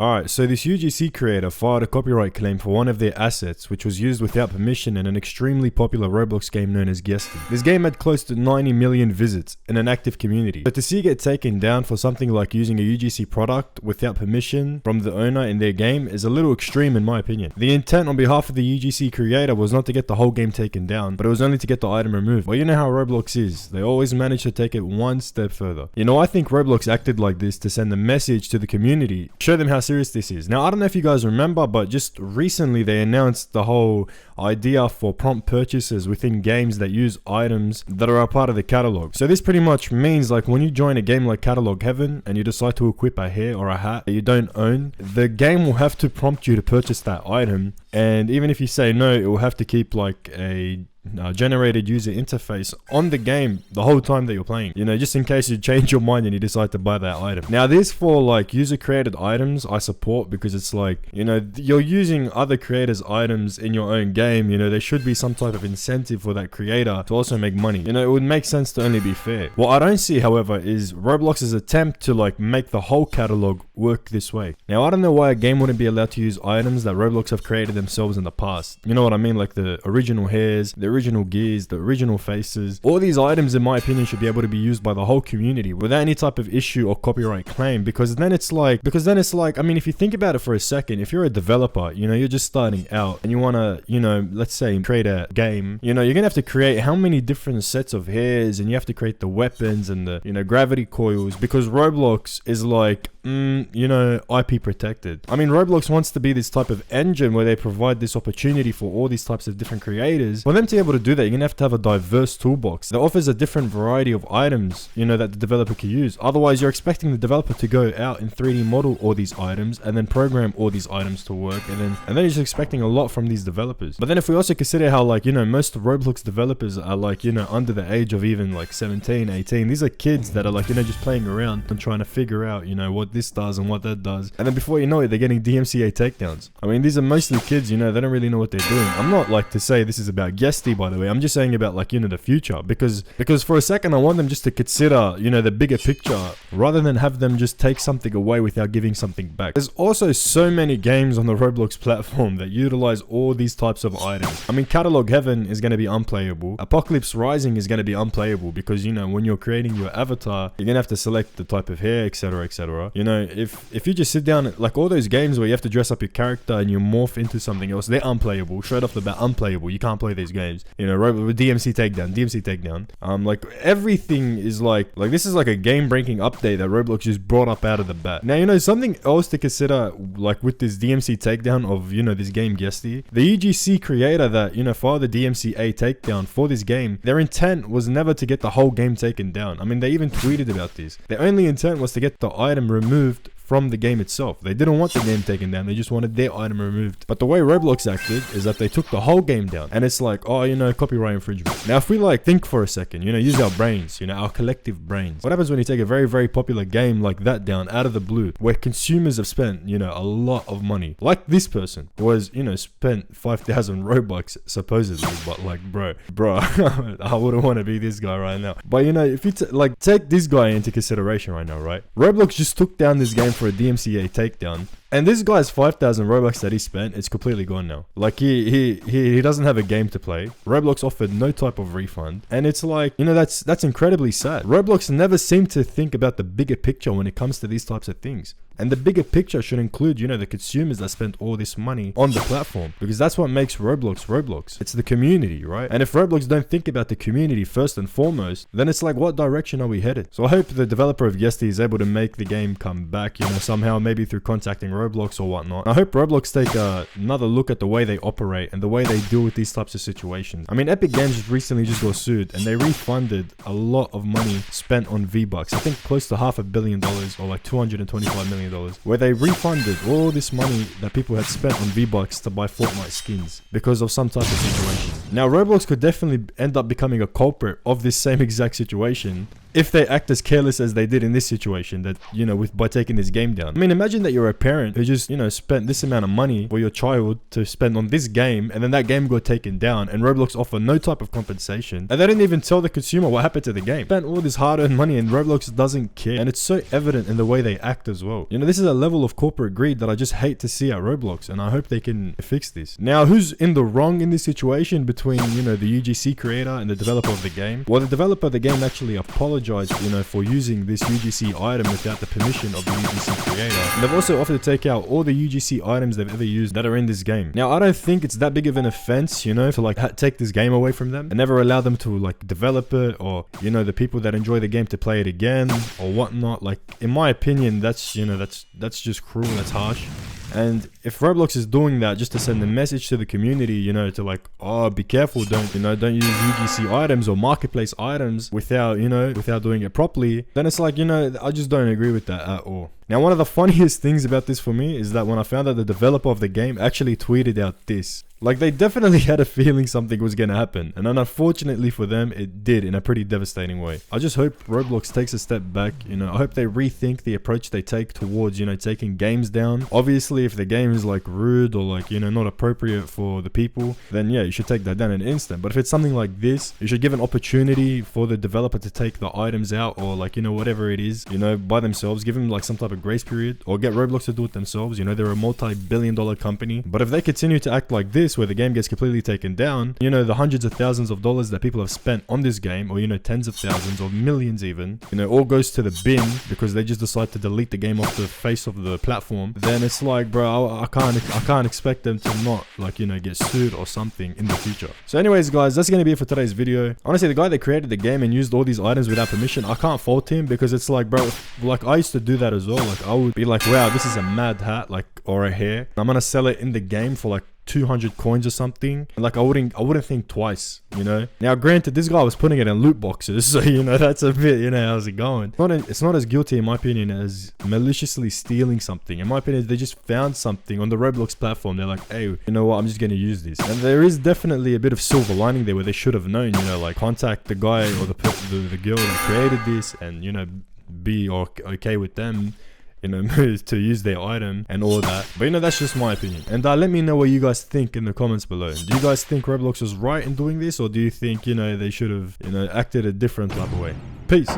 Alright, so this UGC creator filed a copyright claim for one of their assets, which was used without permission in an extremely popular Roblox game known as skaDADDOOOOOOOF. This game had close to 90 million visits in an active community. But to see it get taken down for something like using a UGC product without permission from the owner in their game is a little extreme in my opinion. The intent on behalf of the UGC creator was not to get the whole game taken down, but it was only to get the item removed. Well, you know how Roblox is. They always manage to take it one step further. You know, I think Roblox acted like this to send a message to the community, show them how serious this is. Now, I don't know if you guys remember, but just recently they announced the whole idea for prompt purchases within games that use items that are a part of the catalog. So this pretty much means like when you join a game like Catalog Heaven and you decide to equip a hair or a hat that you don't own, the game will have to prompt you to purchase that item, and even if you say no, it will have to keep like a generated user interface on the game the whole time that you're playing, you know, just in case you change your mind and you decide to buy that item. Now this for like user created items I support, because it's like, you know, you're using other creators' items in your own game, you know, there should be some type of incentive for that creator to also make money. You know, it would make sense to only be fair. What I don't see, however, is Roblox's attempt to like make the whole catalog work this way. Now I don't know why a game wouldn't be allowed to use items that Roblox have created themselves in the past. You know what I mean? Like the original hairs, the original gears, the original faces. All these items in my opinion should be able to be used by the whole community without any type of issue or copyright claim, because then it's like, I mean, if you think about it for a second, if you're a developer, you know, you're just starting out and you want to, you know, let's say create a game, you know, you're gonna have to create how many different sets of hairs, and you have to create the weapons and the, you know, gravity coils, because Roblox is like, you know, IP protected. I mean, Roblox wants to be this type of engine where they provide this opportunity for all these types of different creators. For them to be able to do that, you're gonna have a diverse toolbox that offers a different variety of items, you know, that the developer can use. Otherwise, you're expecting the developer to go out and 3D model all these items and then program all these items to work, and then you're just expecting a lot from these developers. But then if we also consider how, like, you know, most of Roblox developers are like, you know, under the age of even like 17, 18. These are kids that are like, you know, just playing around and trying to figure out, you know, what this does and what that does, and then before you know it, they're getting DMCA takedowns. I mean, these are mostly kids, you know, they don't really know what they're doing. I'm not like to say this is about Guesty, by the way. I'm just saying about, like, you know, the future, because for a second I want them just to consider, you know, the bigger picture rather than have them just take something away without giving something back. There's also so many games on the Roblox platform that utilize all these types of items. I mean, Catalog Heaven is going to be unplayable. Apocalypse Rising is going to be unplayable because, you know, when you're creating your avatar, you're going to have to select the type of hair, etc, etc. You know, if you just sit down, like all those games where you have to dress up your character and you morph into something else, they're unplayable. Straight off the bat, unplayable. You can't play these games. You know, with DMC takedown. Like everything is like this is like a game-breaking update that Roblox just brought up out of the bat. Now, you know, something else to consider, like with this DMC takedown of, you know, this game Guesty, the UGC creator that, you know, filed the DMCA takedown for this game, their intent was never to get the whole game taken down. I mean, they even tweeted about this. Their only intent was to get the item removed from the game itself. They didn't want the game taken down, they just wanted their item removed. But the way Roblox acted is that they took the whole game down, and it's like, oh, you know, copyright infringement. Now if we like think for a second, you know, use our brains, you know, our collective brains. What happens when you take a very, very popular game like that down out of the blue, where consumers have spent, you know, a lot of money, like this person was, you know, spent 5,000 Robux supposedly, but like bro I wouldn't want to be this guy right now. But you know, if you like take this guy into consideration right now, right? Roblox just took down this game for a DMCA takedown, and this guy's 5,000 Robux that he spent, it's completely gone now. Like he doesn't have a game to play. Roblox offered no type of refund, and it's like, you know, that's incredibly sad. Roblox never seemed to think about the bigger picture when it comes to these types of things. And the bigger picture should include, you know, the consumers that spent all this money on the platform, because that's what makes Roblox Roblox. It's the community, right? And if Roblox don't think about the community first and foremost, then it's like, what direction are we headed? So I hope the developer of Guesty is able to make the game come back, you know, somehow, maybe through contacting Roblox or whatnot. I hope Roblox take another look at the way they operate and the way they deal with these types of situations. I mean, Epic Games recently just got sued, and they refunded a lot of money spent on V-Bucks. I think close to $500 million, or like $225 million. Where they refunded all this money that people had spent on V-Bucks to buy Fortnite skins because of some type of situation. Now, Roblox could definitely end up becoming a culprit of this same exact situation if they act as careless as they did in this situation, that, you know, by taking this game down. I mean, imagine that you're a parent who just, you know, spent this amount of money for your child to spend on this game, and then that game got taken down, and Roblox offer no type of compensation, and they didn't even tell the consumer what happened to the game. Spent all this hard-earned money, and Roblox doesn't care, and it's so evident in the way they act as well. You know, this is a level of corporate greed that I just hate to see at Roblox, and I hope they can fix this. Now, who's in the wrong in this situation between, you know, the UGC creator and the developer of the game? Well, the developer of the game actually apologized, you know, for using this UGC item without the permission of the UGC creator, and they've also offered to take out all the UGC items they've ever used that are in this game. Now, I don't think it's that big of an offense, you know, to like take this game away from them and never allow them to like develop it, or, you know, the people that enjoy the game to play it again or whatnot. Like, in my opinion, that's, you know, that's just cruel, that's harsh. And if Roblox is doing that just to send a message to the community, you know, to like, oh, be careful, don't use UGC items or marketplace items without doing it properly, then it's like, you know, I just don't agree with that at all. Now, one of the funniest things about this for me is that when I found out the developer of the game actually tweeted out this. Like, they definitely had a feeling something was going to happen, and unfortunately for them, it did in a pretty devastating way. I just hope Roblox takes a step back, you know. I hope they rethink the approach they take towards, you know, taking games down. Obviously, if the game is like rude or like, you know, not appropriate for the people, then yeah, you should take that down in an instant. But if it's something like this, you should give an opportunity for the developer to take the items out, or like, you know, whatever it is, you know, by themselves. Give them like some type of grace period, or get Roblox to do it themselves. You know, they're a multi-billion-dollar company. But if they continue to act like this, where the game gets completely taken down, you know, the hundreds of thousands of dollars that people have spent on this game, or, you know, tens of thousands or millions even, you know, all goes to the bin because they just decide to delete the game off the face of the platform, then it's like, bro, I can't expect them to not, like, you know, get sued or something in the future. So anyways, guys, that's gonna be it for today's video. Honestly, the guy that created the game and used all these items without permission, I can't fault him, because it's like, bro, like, I used to do that as well. Like, I would be like, wow, this is a mad hat, like, or a hair, I'm gonna sell it in the game for like 200 coins or something. Like, I wouldn't think twice, you know. Now, granted, this guy was putting it in loot boxes, so, you know, that's a bit, you know, how's it going? It's not as guilty, in my opinion, as maliciously stealing something. In my opinion, they just found something on the Roblox platform. They're like, hey, you know what, I'm just gonna use this. And there is definitely a bit of silver lining there, where they should have known, you know, like, contact the guy or the girl that created this, and, you know, be okay with them, you know, to use their item and all that. But, you know, that's just my opinion. And let me know what you guys think in the comments below. Do you guys think Roblox was right in doing this, or do you think, you know, they should have, you know, acted a different type of way? Peace.